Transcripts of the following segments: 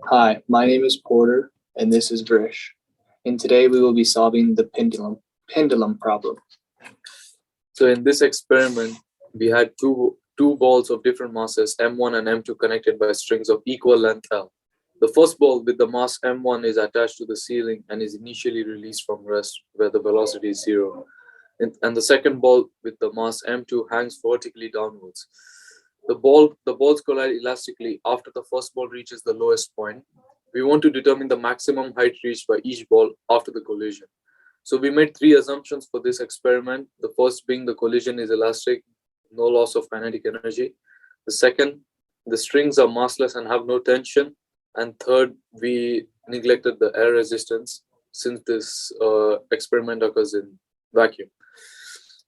Hi, my name is Porter, and this is Brish. And today we will be solving the pendulum problem. So in this experiment, we had two balls of different masses, m1 and m2, connected by strings of equal length L. The first ball with the mass m1 is attached to the ceiling and is initially released from rest where the velocity is 0. And the second ball with the mass m2 hangs vertically downwards. The balls collide elastically after the first ball reaches the lowest point. We want to determine the maximum height reached by each ball after the collision. So we made three assumptions for this experiment. The first being the collision is elastic, no loss of kinetic energy. The second, the strings are massless and have no tension. And third, we neglected the air resistance since this experiment occurs in vacuum.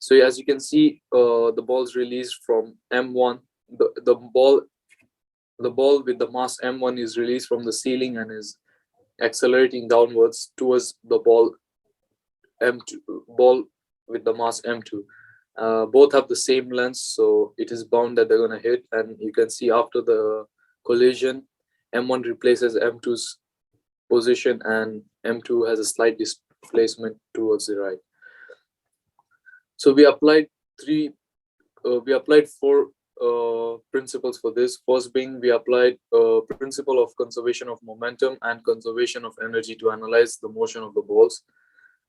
So as you can see, the balls released from M1, the ball with the mass M1 is released from the ceiling and is accelerating downwards towards the ball with the mass M2. Both have the same length, so it is bound that they're going to hit. And you can see after the collision, M1 replaces M2's position and M2 has a slight displacement towards the right. So we applied four principles for this. First being, we applied principle of conservation of momentum and conservation of energy to analyze the motion of the balls.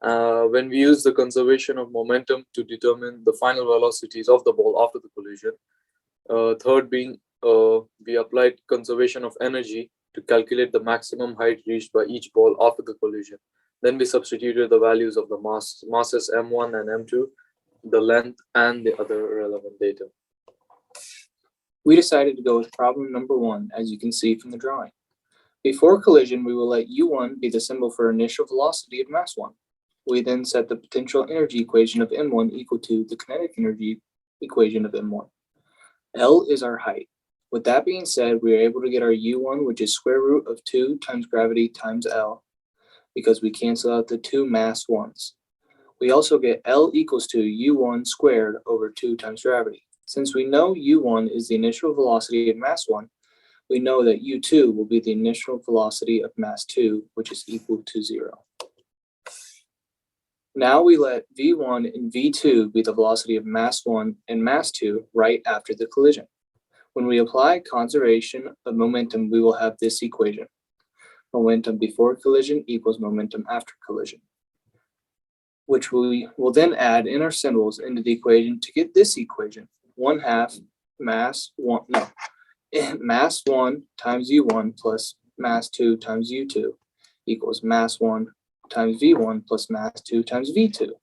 When we use the conservation of momentum to determine the final velocities of the ball after the collision. Third being, we applied conservation of energy to calculate the maximum height reached by each ball after the collision. Then we substituted the values of the masses M1 and M2, the length, and the other relevant data. We decided to go with problem number 1, as you can see from the drawing. Before collision, we will let U1 be the symbol for initial velocity of mass 1. We then set the potential energy equation of M1 equal to the kinetic energy equation of M1. L is our height. With that being said, we are able to get our U1, which is square root of 2 times gravity times L, because we cancel out the two mass 1s. We also get L equals to U1 squared over 2 times gravity. Since we know U1 is the initial velocity of mass 1, we know that U2 will be the initial velocity of mass 2, which is equal to 0. Now we let V1 and V2 be the velocity of mass 1 and mass 2 right after the collision. When we apply conservation of momentum, we will have this equation. Momentum before collision equals momentum after collision, which we will then add in our symbols into the equation to get this equation. 1/2 mass 1 times U1 plus mass 2 times U2 equals mass 1 times V1 plus mass 2 times V2.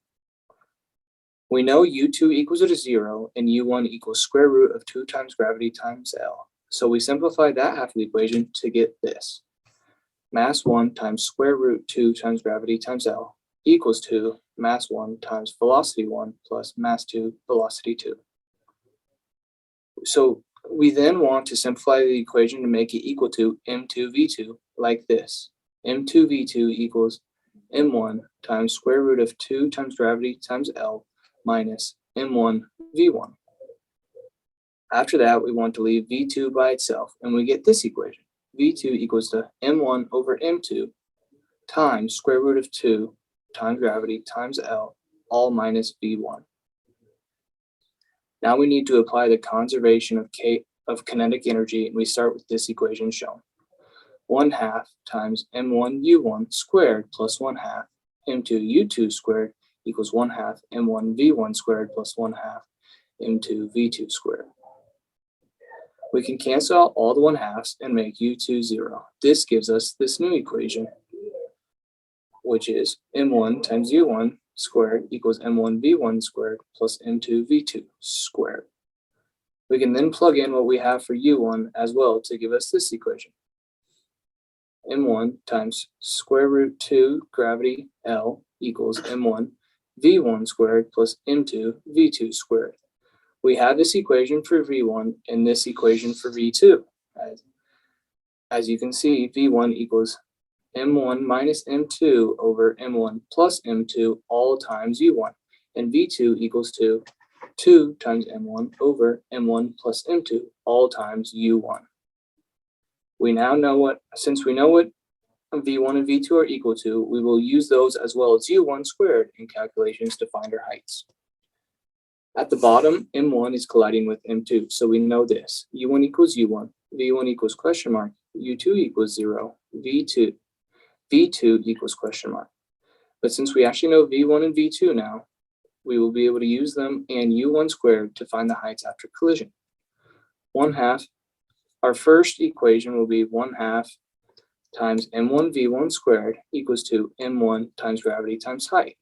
We know U2 equals to 0 and U1 equals square root of 2 times gravity times L. So we simplify that half of the equation to get this. Mass 1 times square root 2 times gravity times L equals to mass 1 times velocity 1 plus mass 2 velocity 2. So we then want to simplify the equation to make it equal to M2V2 like this. M2V2 equals M1 times square root of 2 times gravity times L minus M1 V1. After that, we want to leave V2 by itself, and we get this equation. V2 equals to M1 over M2 times square root of 2 times gravity times L, all minus V1. Now we need to apply the conservation of kinetic energy, and we start with this equation shown. 1/2 times M1 U1 squared plus 1/2 M2 U2 squared equals 1/2 M1 V1 squared plus 1/2 M2 V2 squared. We can cancel out all the 1/2s and make U2 0. This gives us this new equation, which is M1 times U1 squared equals M1 V1 squared plus M2 V2 squared. We can then plug in what we have for U1 as well to give us this equation. M1 times square root 2 gravity L equals M1 V1 squared plus M2 V2 squared. We have this equation for V1 and this equation for V2. As you can see, V1 equals M1 minus M2 over M1 plus M2 all times U1, and V2 equals to 2 times M1 over M1 plus M2 all times U1. Since we know what V1 and V2 are equal to, we will use those as well as U1 squared in calculations to find our heights. At the bottom, M1 is colliding with M2, so we know this. U1 equals U1, V1 equals question mark, U2 equals 0, V2 equals question mark. But since we actually know V1 and V2 now, we will be able to use them and U1 squared to find the heights after collision. 1/2, our first equation will be 1/2 times M1 V1 squared equals to M1 times gravity times height.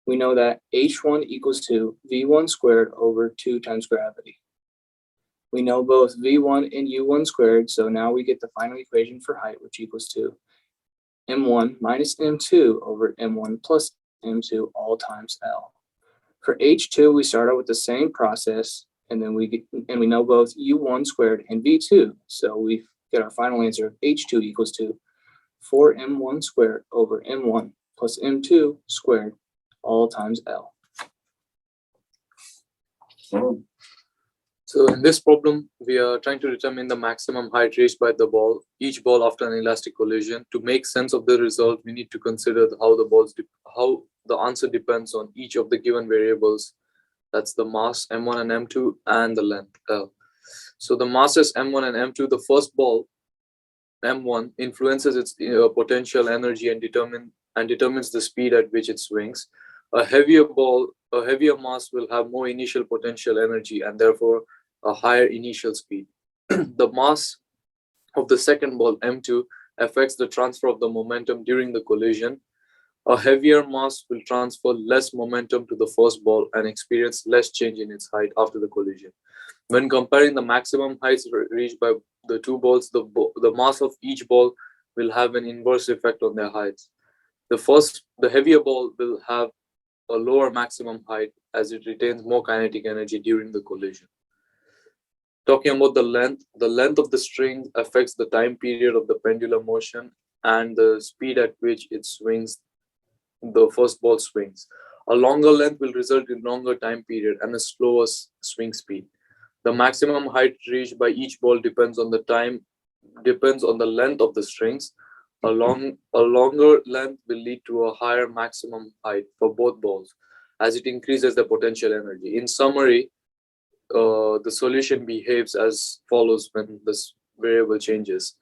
We know that H1 equals to V1 squared over 2 times gravity. We know both V1 and U1 squared, so now we get the final equation for height, which equals to M1 minus M2 over M1 plus M2 all times L. For H2, we start out with the same process, and then we know both U1 squared and V2, so we get our final answer of H2 equals to 4M1 squared over M1 plus M2 squared all times L. So in this problem, we are trying to determine the maximum height reached by the ball, each ball after an elastic collision. To make sense of the result, we need to consider how the answer depends on each of the given variables. That's the mass M1 and M2 and the length L. So the masses M1 and M2, the first ball M1 influences its potential energy and determines the speed at which it swings. A heavier mass will have more initial potential energy and therefore a higher initial speed. The mass of the second ball M2 affects the transfer of the momentum during the collision. A heavier mass will transfer less momentum to the first ball and experience less change in its height after the collision. When comparing the maximum heights reached by the two balls, the mass of each ball will have an inverse effect on their heights. The heavier ball will have a lower maximum height as it retains more kinetic energy during the collision. Talking about the length of the string affects the time period of the pendulum motion and the speed at which it swings, the first ball swings. A longer length will result in longer time period and a slower swing speed. The maximum height reached by each ball depends on the length of the strings. A longer length will lead to a higher maximum height for both balls as it increases the potential energy. In summary, the solution behaves as follows when this variable changes.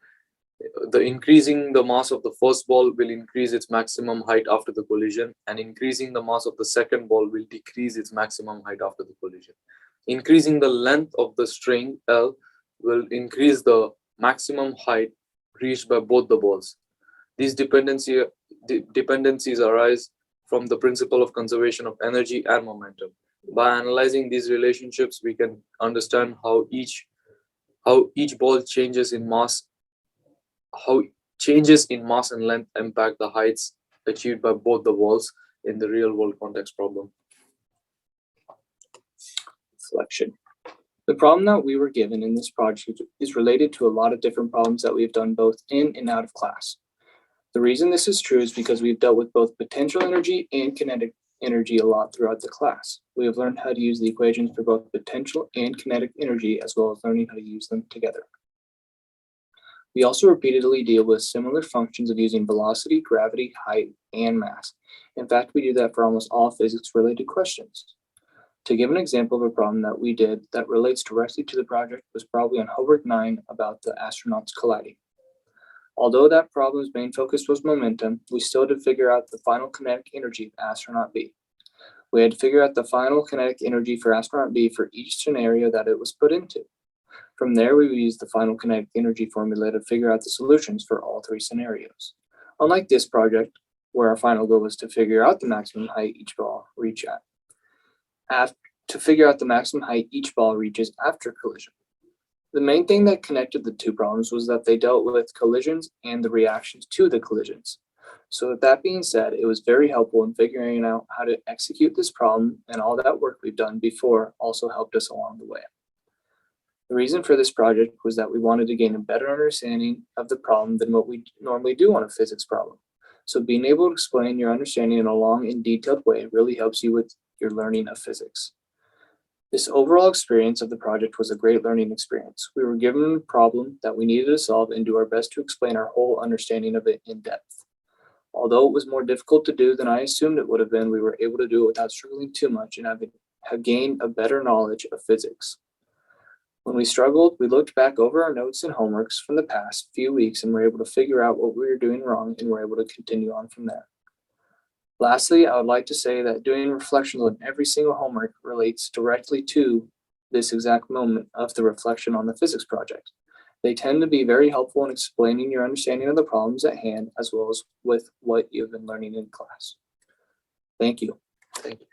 Increasing the mass of the first ball will increase its maximum height after the collision, and increasing the mass of the second ball will decrease its maximum height after the collision. Increasing the length of the string L will increase the maximum height reached by both the balls. These dependencies arise from the principle of conservation of energy and momentum. By analyzing these relationships, we can understand how each ball changes in mass and length impact the heights achieved by both the balls in the real world context problem. Selection. The problem that we were given in this project is related to a lot of different problems that we've done both in and out of class. The reason this is true is because we've dealt with both potential energy and kinetic energy a lot throughout the class. We have learned how to use the equations for both potential and kinetic energy, as well as learning how to use them together. We also repeatedly deal with similar functions of using velocity, gravity, height, and mass. In fact, we do that for almost all physics-related questions. To give an example of a problem that we did that relates directly to the project was probably on homework 9 about the astronauts colliding. Although that problem's main focus was momentum, we still had to figure out the final kinetic energy of astronaut B. We had to figure out the final kinetic energy for astronaut B for each scenario that it was put into. From there, we would use the final kinetic energy formula to figure out the solutions for all 3 scenarios. Unlike this project, where our final goal was to figure out the maximum height each ball reaches after collision. The main thing that connected the 2 problems was that they dealt with collisions and the reactions to the collisions. So with that being said, it was very helpful in figuring out how to execute this problem, and all that work we've done before also helped us along the way. The reason for this project was that we wanted to gain a better understanding of the problem than what we normally do on a physics problem. So being able to explain your understanding in a long and detailed way really helps you with your learning of physics. This overall experience of the project was a great learning experience. We were given a problem that we needed to solve and do our best to explain our whole understanding of it in depth. Although it was more difficult to do than I assumed it would have been, we were able to do it without struggling too much and have gained a better knowledge of physics. When we struggled, we looked back over our notes and homeworks from the past few weeks and were able to figure out what we were doing wrong and were able to continue on from there. Lastly, I would like to say that doing reflections on every single homework relates directly to this exact moment of the reflection on the physics project. They tend to be very helpful in explaining your understanding of the problems at hand, as well as with what you've been learning in class. Thank you. Thank you.